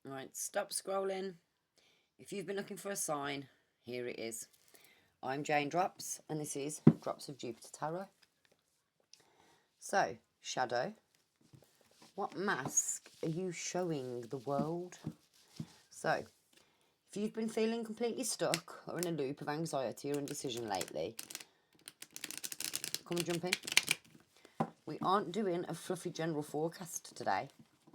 Right, stop scrolling. If you've been looking for a sign, here it is. I'm Jane Drops, and this is Drops of Jupiter Tarot. So, Shadow, what mask are you showing the world? So, if you've been feeling completely stuck or in a loop of anxiety or indecision lately, come and jump in. We aren't doing a fluffy general forecast today.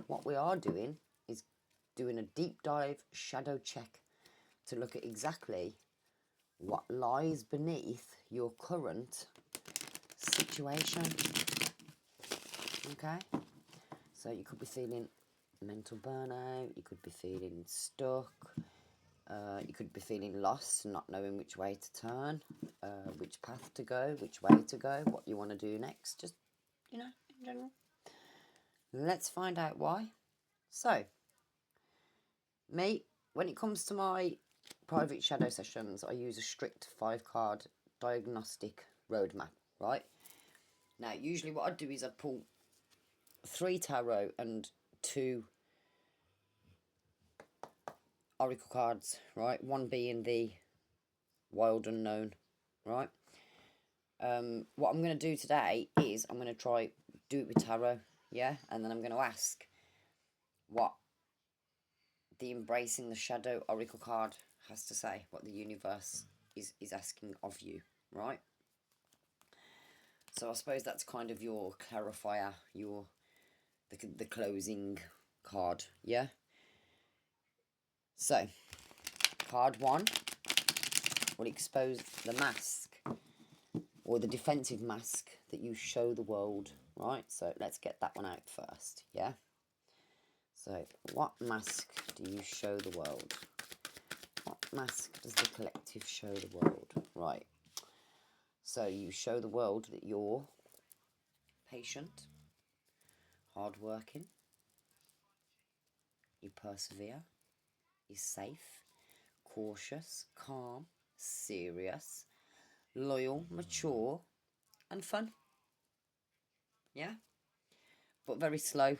What we are doing is doing a deep dive shadow check to look at exactly what lies beneath your current situation. Okay? So you could be feeling mental burnout, you could be feeling stuck, you could be feeling lost, not knowing which way to turn, which path to go, which way to go, what you want to do next, just, in general. Let's find out why. So, me, when it comes to my private shadow sessions, I use a strict 5-card diagnostic roadmap, right? Now, usually what I'd do is I'd pull 3 tarot and 2 oracle cards, right? One being the wild unknown, right? What I'm going to do today is I'm going to try do it with tarot, yeah? And then I'm going to ask what the embracing the shadow oracle card has to say, what the universe is asking of you, right? So I suppose that's kind of your clarifier, the closing card, yeah? So, card 1 will expose the mask or the defensive mask that you show the world, right? So let's get that one out first, yeah? So, what mask do you show the world? What mask does the collective show the world? Right. So you show the world that you're patient, hardworking, you persevere, you're safe, cautious, calm, serious, loyal, mature, and fun. Yeah? But very slow.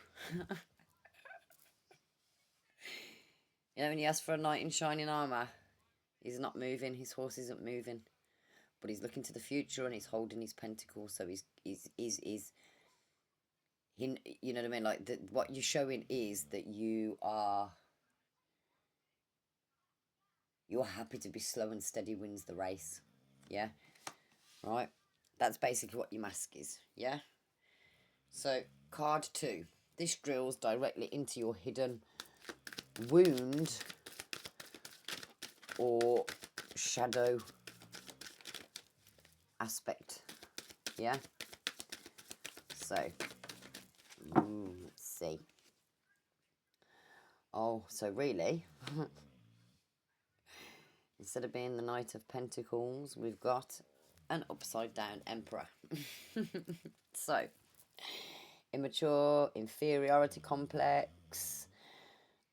You know, when you ask for a knight in shining armour, he's not moving, his horse isn't moving. But he's looking to the future and he's holding his pentacle, so he, you know what I mean? Like, what you're showing is that you're happy to be slow and steady wins the race. Yeah? Right? That's basically what your mask is. Yeah? So, card 2. This drills directly into your hidden wound or shadow aspect. Yeah? So, let's see. Oh, so really, instead of being the Knight of Pentacles, we've got an upside down Emperor. So, immature, inferiority complex,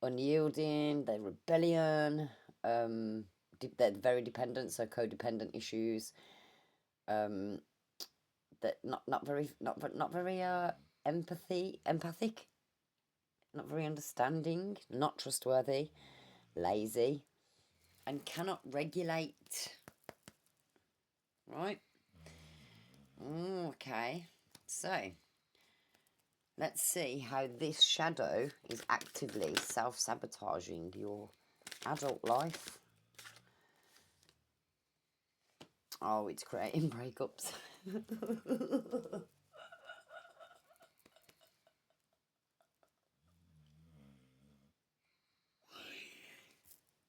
unyielding, they're rebellion, they're very dependent, so codependent issues, that not very empathic, not very understanding, not trustworthy, lazy, and cannot regulate. Right? Okay. So, let's see how this shadow is actively self-sabotaging your adult life. Oh, it's creating breakups.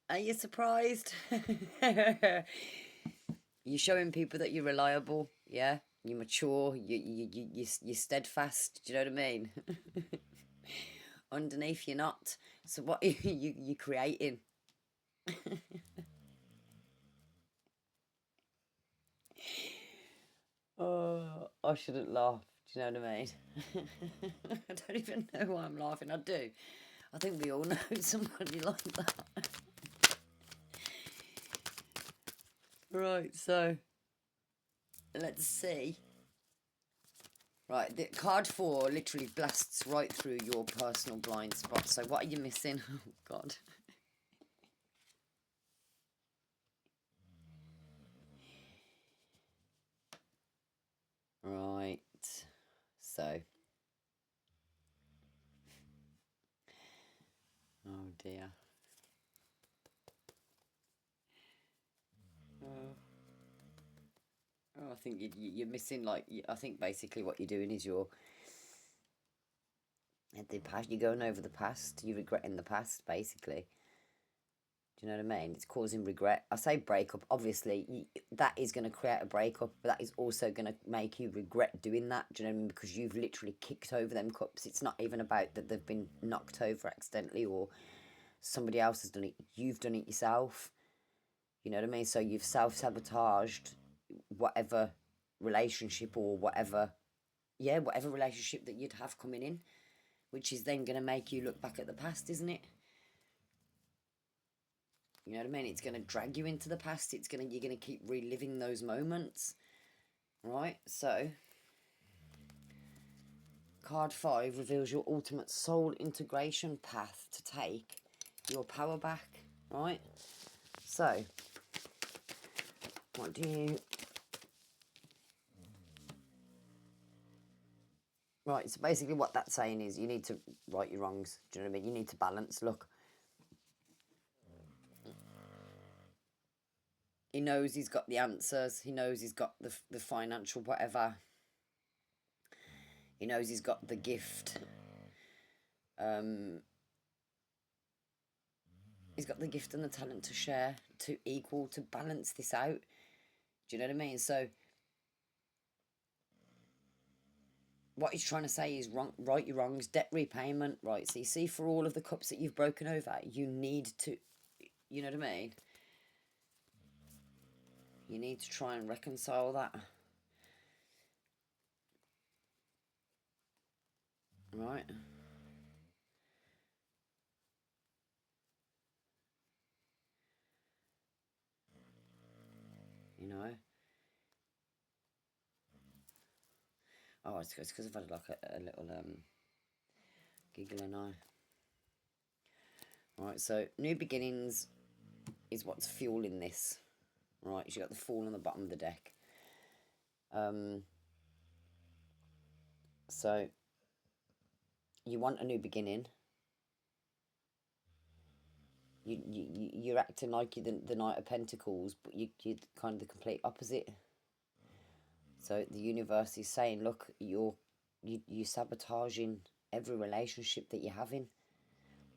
Are you surprised? You're showing people that you're reliable, yeah? You're mature, you're steadfast, do you know what I mean? Underneath you're not. So what are you creating? Oh, I shouldn't laugh, do you know what I mean? I don't even know why I'm laughing, I do. I think we all know somebody like that. Right, so let's see Right, the card 4 literally blasts right through your personal blind spot. So what are you missing? Oh, God. Right. So. Oh, dear. Oh, I think you're missing, like, I think basically what you're doing is you're going over the past, you're regretting the past, basically. Do you know what I mean? It's causing regret. I say breakup, obviously, that is going to create a breakup, but that is also going to make you regret doing that. Do you know what I mean? Because you've literally kicked over them cups. It's not even about that they've been knocked over accidentally or somebody else has done it. You've done it yourself. You know what I mean? So you've self-sabotaged whatever relationship or whatever relationship that you'd have coming in, which is then going to make you look back at the past, isn't it? You know what I mean? It's going to drag you into the past. You're going to keep reliving those moments, right? So, card 5 reveals your ultimate soul integration path to take your power back, right? So, what do you... Right, so basically what that's saying is you need to right your wrongs. Do you know what I mean? You need to balance. Look, he knows he's got the answers. He knows he's got the financial whatever. He knows he's got the gift. He's got the gift and the talent to share, to equal, to balance this out. Do you know what I mean? So what he's trying to say is right your wrongs, debt repayment, right? So you see, for all of the cups that you've broken over, you need to, you know what I mean? You need to try and reconcile that. Right? You know? Oh, it's because I've had like a little giggle and I. Right, so new beginnings is what's fueling this. Right, you've got the Fool on the bottom of the deck. So you want a new beginning. You're acting like you're the Knight of Pentacles, but you're kind of the complete opposite. So the universe is saying, look, you're sabotaging every relationship that you're having.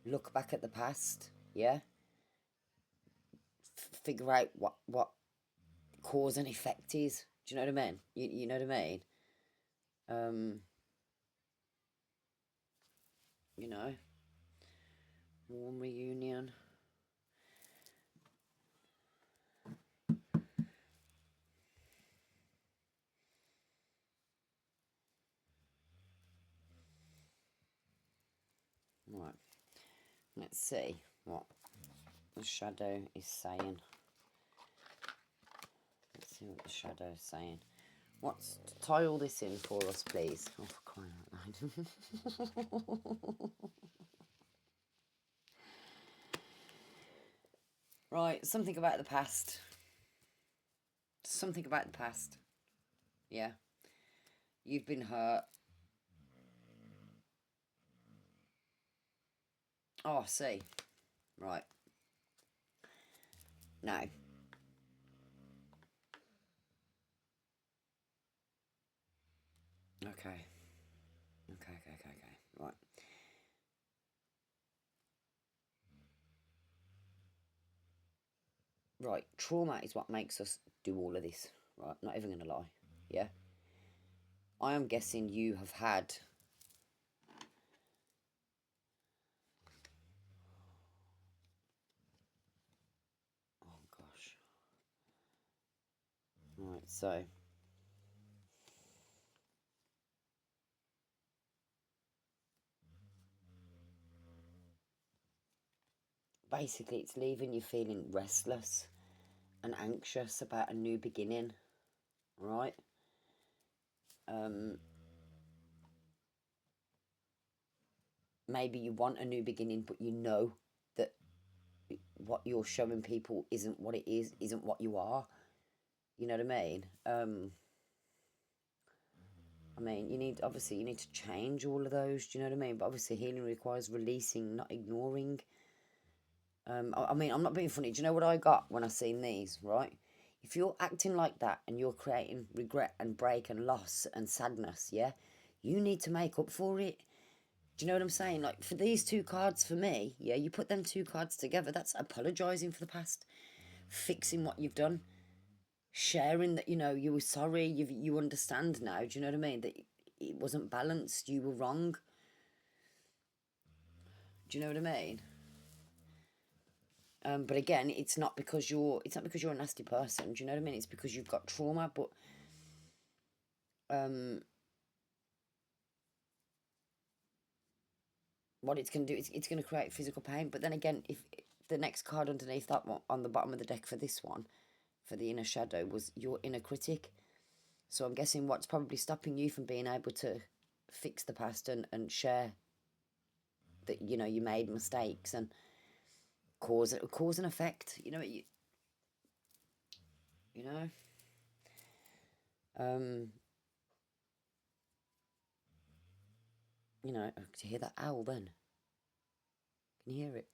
Look back at the past, yeah? Figure out what cause and effect is. Do you know what I mean? You know what I mean? You know, warm reunion. Right, let's see what the shadow is saying. Let's see what the shadow is saying. Tie all this in for us, please. Oh, for crying out loud. Right, something about the past. Something about the past. Yeah. You've been hurt. Oh, I see. Right. No. Okay. Okay. Right. Right. Trauma is what makes us do all of this. Right. Not even going to lie. Yeah. I am guessing you have had... Oh, gosh. Right, so... Basically, it's leaving you feeling restless and anxious about a new beginning, right? maybe you want a new beginning, but you know that what you're showing people isn't what it is, isn't what you are. You know what I mean? I mean, obviously you need to change all of those, do you know what I mean? But obviously healing requires releasing, not ignoring. I mean, I'm not being funny. Do you know what I got when I seen these, right? If you're acting like that and you're creating regret and break and loss and sadness, yeah, you need to make up for it. Do you know what I'm saying? Like, for these two cards, for me, yeah, you put them two cards together, that's apologising for the past, fixing what you've done, sharing that, you know, you were sorry, you understand now, do you know what I mean? That it wasn't balanced, you were wrong. Do you know what I mean? But again, it's not because you're a nasty person, do you know what I mean? It's because you've got trauma, but what it's going to do, it's going to create physical pain. But then again, if the next card underneath that one, on the bottom of the deck for this one, for the inner shadow, was your inner critic. So I'm guessing what's probably stopping you from being able to fix the past and share that, you know, you made mistakes and cause and effect, you know, you know. You know, to hear that owl then. Can you hear it?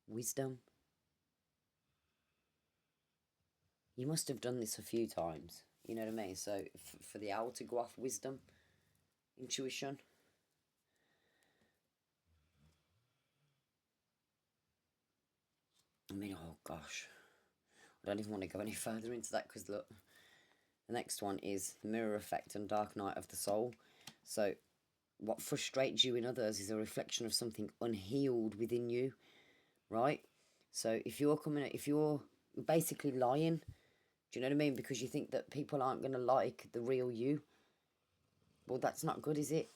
Wisdom. You must have done this a few times, you know what I mean? So for the owl to go off, wisdom, intuition. I mean, oh gosh, I don't even want to go any further into that, because look, the next one is the mirror effect and dark night of the soul. So what frustrates you in others is a reflection of something unhealed within you, right? So if you're basically lying, do you know what I mean? Because you think that people aren't going to like the real you. Well, that's not good, is it?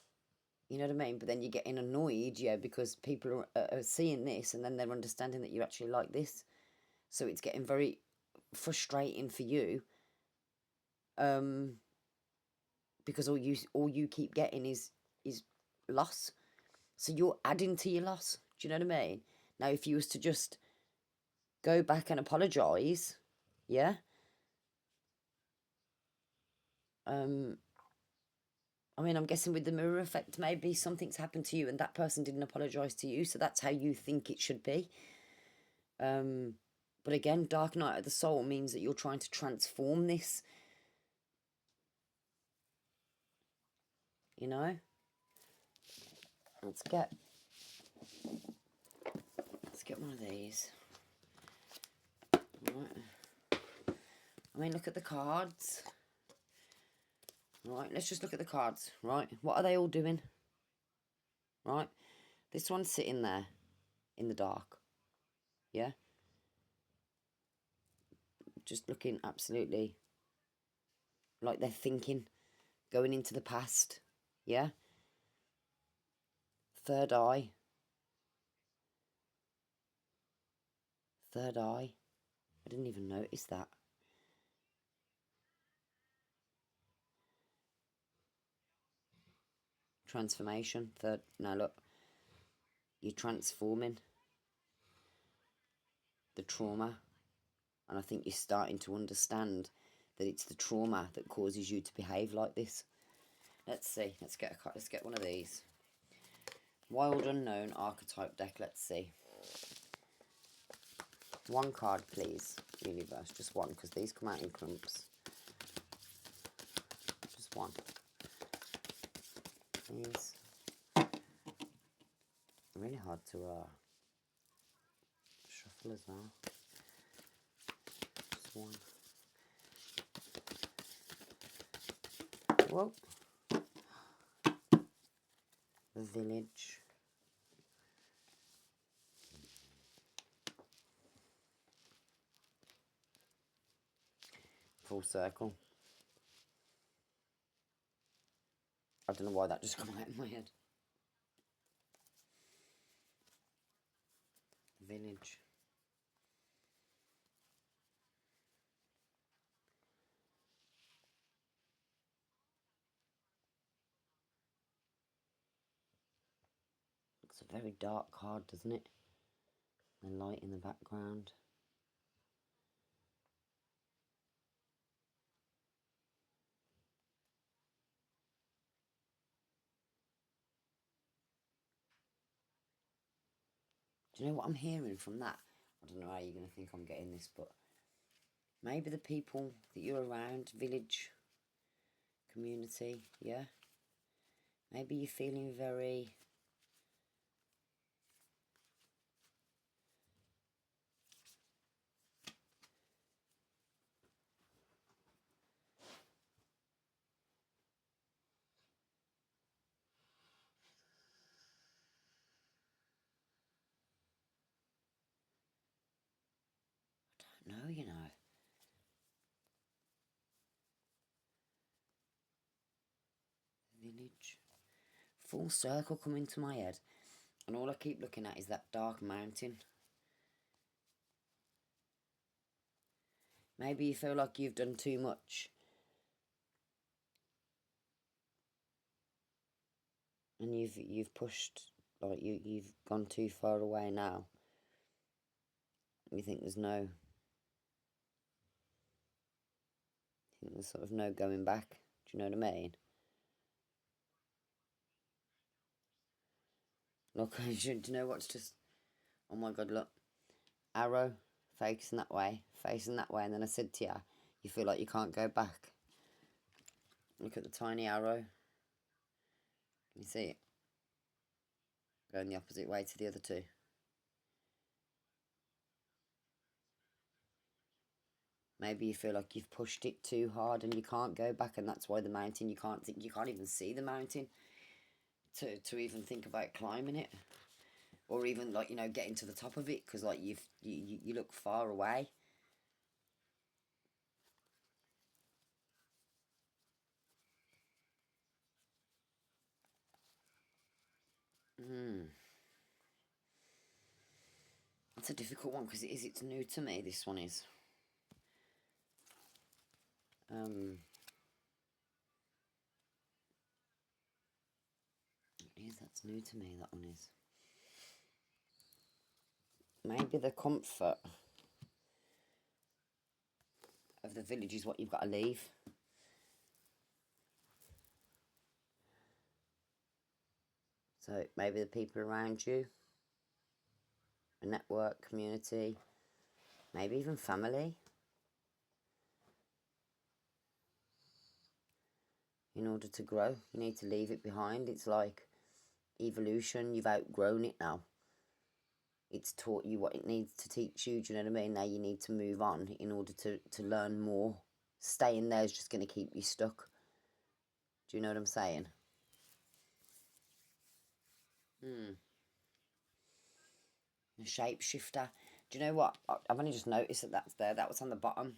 You know what I mean? But then you're getting annoyed, yeah, because people are seeing this and then they're understanding that you actually like this. So it's getting very frustrating for you. Because all you keep getting is loss. So you're adding to your loss. Do you know what I mean? Now, if you was to just go back and apologise, yeah. I mean, I'm guessing with the mirror effect, maybe something's happened to you and that person didn't apologise to you, so that's how you think it should be. But again, dark night of the soul means that you're trying to transform this. You know? Let's get one of these. Right. I mean, look at the cards. Right, let's just look at the cards, right? What are they all doing? Right? This one's sitting there in the dark. Yeah? Just looking absolutely like they're thinking, going into the past. Yeah? Third eye. Third eye. I didn't even notice that. Transformation. Third. Now look. You're transforming the trauma. And I think you're starting to understand that it's the trauma that causes you to behave like this. Let's see. Let's get one of these. Wild Unknown Archetype deck. Let's see. One card, please, universe. Just one, because these come out in clumps. Just one. Please. Really hard to shuffle as well. Just one. Whoa. The Village. Full Circle. I don't know why that just came out in my head. The Village. It's a very dark card, doesn't it? The light in the background. Do you know what I'm hearing from that? I don't know how you're going to think I'm getting this, but maybe the people that you're around, village, community, yeah? Maybe you're feeling very... I don't know, you know. Village. Full circle coming to my head. And all I keep looking at is that dark mountain. Maybe you feel like you've done too much. And you've pushed, like you've gone too far away now. You think there's no... I think there's sort of no going back. Do you know what I mean? Look, do you know what's just... Oh my God, look. Arrow, facing that way, and then I said to you, you feel like you can't go back. Look at the tiny arrow. Can you see it? Going the opposite way to the other two. Maybe you feel like you've pushed it too hard and you can't go back, and that's why the mountain, you can't even see the mountain to even think about climbing it, or even, like, you know, getting to the top of it, because like you look far away. That's a difficult one, because it's new to me, this one is. That's new to me, that one is. Maybe the comfort of the village is what you've got to leave. So maybe the people around you, a network, community, maybe even family. In order to grow, you need to leave it behind. It's like evolution. You've outgrown it now. It's taught you what it needs to teach you. Do you know what I mean? Now you need to move on in order to learn more. Staying there is just going to keep you stuck. Do you know what I'm saying? A shapeshifter. Do you know what? I've only just noticed that that's there. That was on the bottom.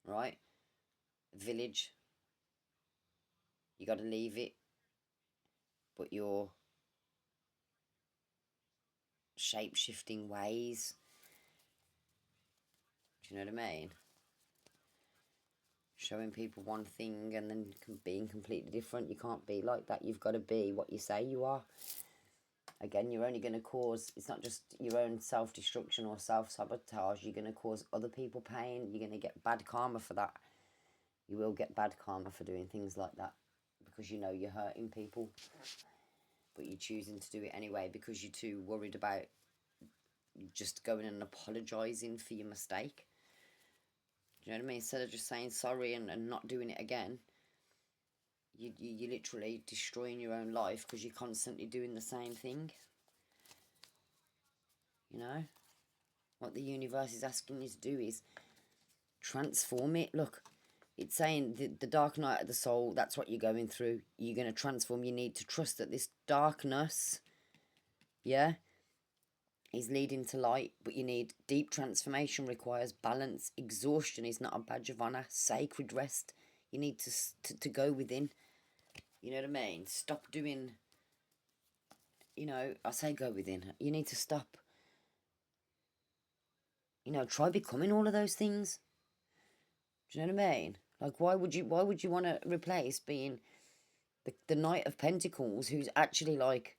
Right? Village. You got to leave it. But your shape-shifting ways. Do you know what I mean? Showing people one thing and then being completely different. You can't be like that. You've got to be what you say you are. Again, you're only going to cause... It's not just your own self-destruction or self-sabotage. You're going to cause other people pain. You're going to get bad karma for that. You will get bad karma for doing things like that. Because you know you're hurting people. But you're choosing to do it anyway because you're too worried about just going and apologising for your mistake. Do you know what I mean? Instead of just saying sorry and not doing it again, you're literally destroying your own life because you're constantly doing the same thing. You know? What the universe is asking you to do is transform it. Look, it's saying the dark night of the soul, that's what you're going through. You're going to transform. You need to trust that this darkness, yeah, is leading to light, but you need deep transformation, requires balance. Exhaustion is not a badge of honour. Sacred rest. You need to go within. You know what I mean? Stop doing, you know, I say go within. You need to stop. You know, try becoming all of those things. Do you know what I mean? Like, why would you want to replace being the Knight of Pentacles, who's actually like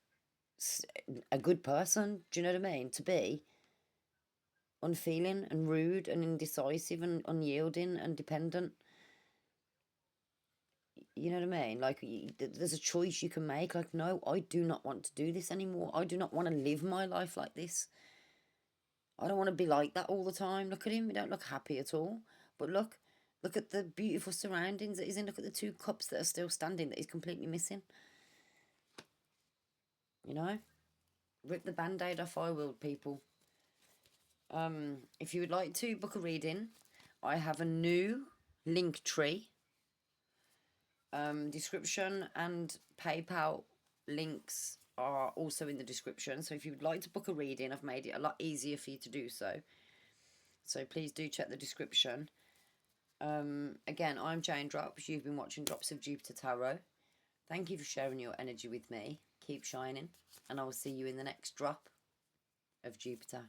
a good person. Do you know what I mean? To be unfeeling and rude and indecisive and unyielding and dependent. You know what I mean? Like, there's a choice you can make. Like, no, I do not want to do this anymore. I do not want to live my life like this. I don't want to be like that all the time. Look at him. He don't look happy at all. But look at the beautiful surroundings that he's in. Look at the 2 cups that are still standing that he's completely missing. You know? Rip the band-aid off, I will, people. If you would like to book a reading, I have a new LINKTREE. Description and PayPal links are also in the description. So if you would like to book a reading, I've made it a lot easier for you to do so. So please do check the description. Again, I'm Jane Drops. You've been watching Drops of Jupiter Tarot. Thank you for sharing your energy with me. Keep shining. And I will see you in the next drop of Jupiter.